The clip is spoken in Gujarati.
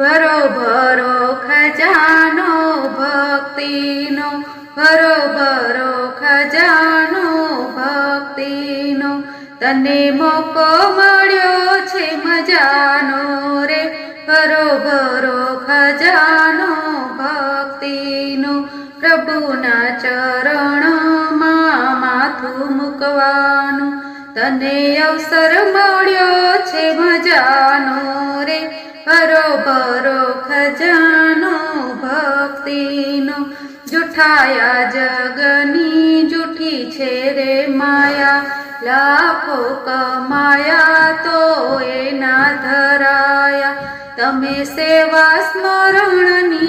ભરો ભરો ખજાનો ભક્તિનો, ભરો ભરો ખજાનો ભક્તિનો, તને મોકો મળ્યો છે મજાનો રે, ભરો ભરો ખજાનો ભક્તિનો, પ્રભુના ચરણમાં માથું મૂકવાનું તને અવસર મળ્યો છે મજાનો રે, ભરો ભરો ખજાનો ભક્તિનો, જૂઠાયા જગની જૂઠી છે રે માયા, લાખો કમાયા તો એના ધરાયા, તમે સેવા સ્મરણની